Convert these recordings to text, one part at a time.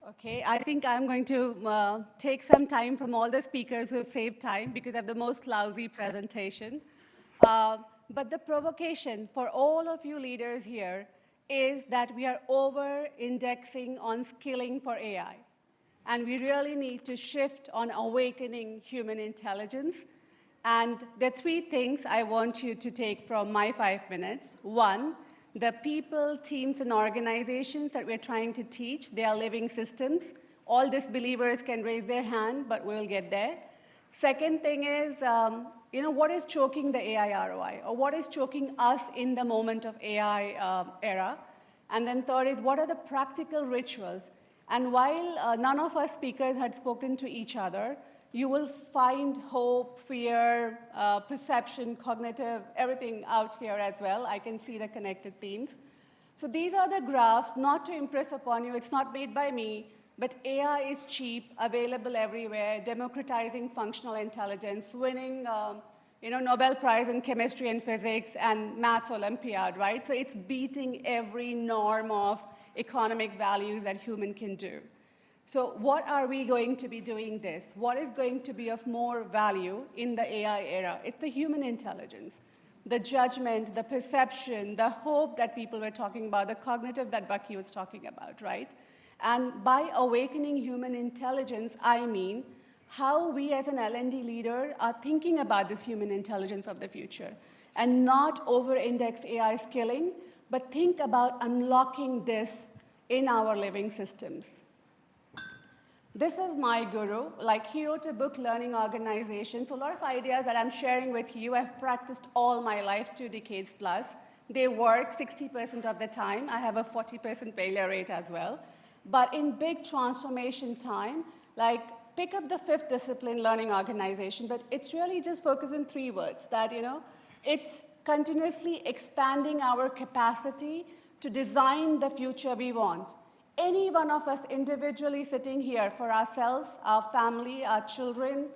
Okay, I think I'm going to take some time from all the speakers who have saved time because I have the most lousy presentation. But the provocation for all of you leaders here is that we are over-indexing on skilling for AI. And we really need to shift on awakening human intelligence. And there are three things I want you to take from my 5 minutes. One, the people, teams, and organizations that we're trying to teach, they are living systems. All disbelievers can raise their hand, but we'll get there. Second thing is, what is choking the AI ROI? Or what is choking us in the moment of AI era? And then third is, what are the practical rituals? And while none of us speakers had spoken to each other, you will find hope, fear, perception, cognitive, everything out here as well. I can see the connected themes. So these are the graphs, not to impress upon you. It's not made by me, but AI is cheap, available everywhere, democratizing functional intelligence, winning Nobel Prize in chemistry and physics and maths Olympiad, right? So it's beating every norm of economic values that human can do. So what are we going to be doing this? What is going to be of more value in the AI era? It's the human intelligence, the judgment, the perception, the hope that people were talking about, the cognitive that Bucky was talking about, right? And by awakening human intelligence, I mean how we as an L&D leader are thinking about this human intelligence of the future and not over-index AI skilling, but think about unlocking this in our living systems. This is my guru. Like, he wrote a book, Learning Organization. So a lot of ideas that I'm sharing with you, I've practiced all my life, 2 decades plus. They work 60% of the time. I have a 40% failure rate as well. But in big transformation time, like, pick up the 5th discipline, Learning Organization, but it's really just focused in 3 words, that, it's continuously expanding our capacity to design the future we want. Any one of us individually sitting here for ourselves, our family, our children,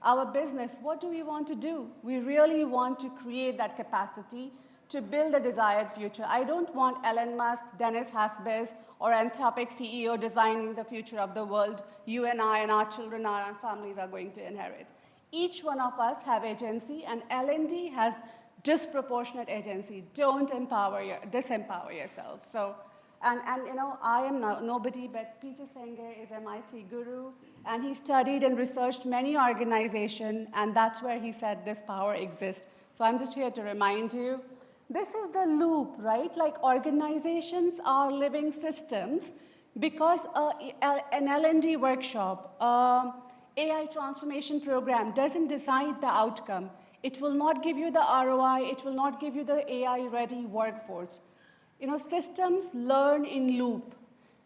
our business, what do we want to do? We really want to create that capacity to build a desired future. I don't want Elon Musk, Dennis Haspers, or Anthropic CEO designing the future of the world you and I and our children, our families are going to inherit. Each one of us have agency, and L&D has disproportionate agency. Don't disempower yourself. So. And I am nobody, but Peter Senge is MIT guru, and he studied and researched many organizations, and that's where he said this power exists. So I'm just here to remind you, this is the loop, right? Like, organizations are living systems because an L&D workshop, AI transformation program doesn't decide the outcome. It will not give you the ROI. It will not give you the AI-ready workforce. Systems learn in loop.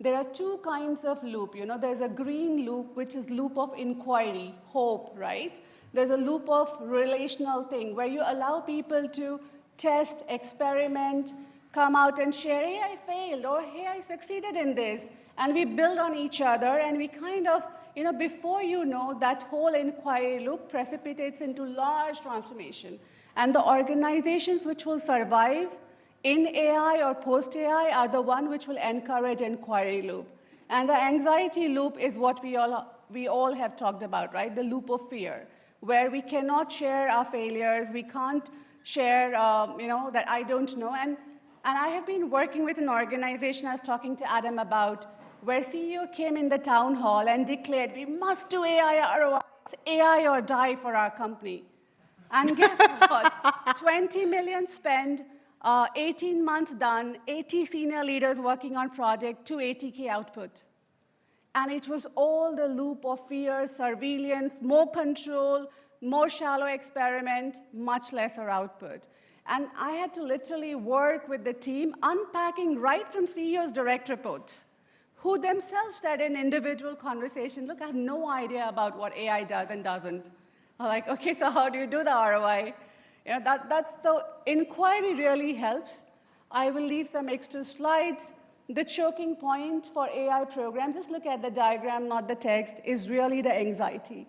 There are 2 kinds of loop. There's a green loop, which is loop of inquiry, hope, right? There's a loop of relational thing, where you allow people to test, experiment, come out and share, hey, I failed, or hey, I succeeded in this. And we build on each other, and we kind of, before you know, that whole inquiry loop precipitates into large transformation. And the organizations which will survive in AI or post-AI are the one which will encourage inquiry loop. And the anxiety loop is what we all have talked about, right? The loop of fear, where we cannot share our failures, we can't share, that I don't know. And I have been working with an organization I was talking to Adam about, where CEO came in the town hall and declared, we must do AI ROI, it's AI or die for our company. And guess what? 20 million spent, 18 months done, 80 senior leaders working on project, 280K output. And it was all the loop of fear, surveillance, more control, more shallow experiment, much lesser output. And I had to literally work with the team, unpacking right from CEO's direct reports, who themselves said in individual conversation, look, I have no idea about what AI does and doesn't. I'm like, okay, so how do you do the ROI? So inquiry really helps. I will leave some extra slides. The choking point for AI programs, just look at the diagram, not the text, is really the anxiety.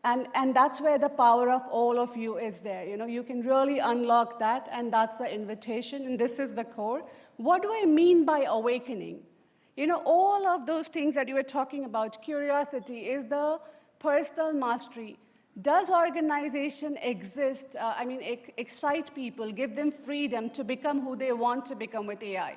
And that's where the power of all of you is there. You can really unlock that, and that's the invitation, and this is the core. What do I mean by awakening? You know, all of those things that you were talking about, curiosity is the personal mastery. Does organization exist, excite people, give them freedom to become who they want to become with AI?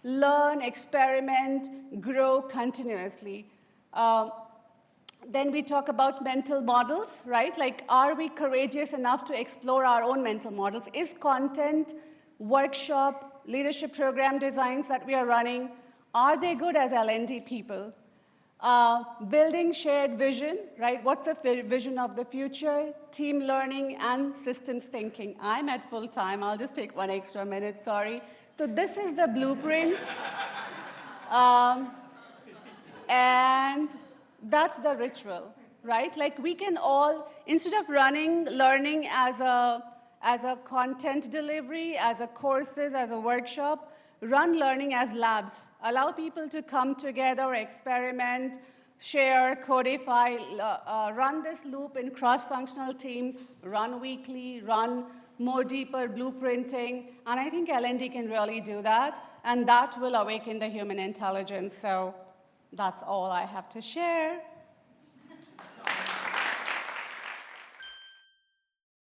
Learn, experiment, grow continuously. Then we talk about mental models, right? Like, are we courageous enough to explore our own mental models? Is content, workshop, leadership program designs that we are running, are they good as L&D people? Building shared vision, right? What's the vision of the future? Team learning and systems thinking. I'm at full time. I'll just take 1 extra minute, sorry. So this is the blueprint. And that's the ritual, right? Like, we can all, instead of running learning as a content delivery, as a courses, as a workshop, run learning as labs. Allow people to come together, experiment, share, codify, run this loop in cross-functional teams, run weekly, run more deeper blueprinting, and I think L&D can really do that, and that will awaken the human intelligence. So that's all I have to share.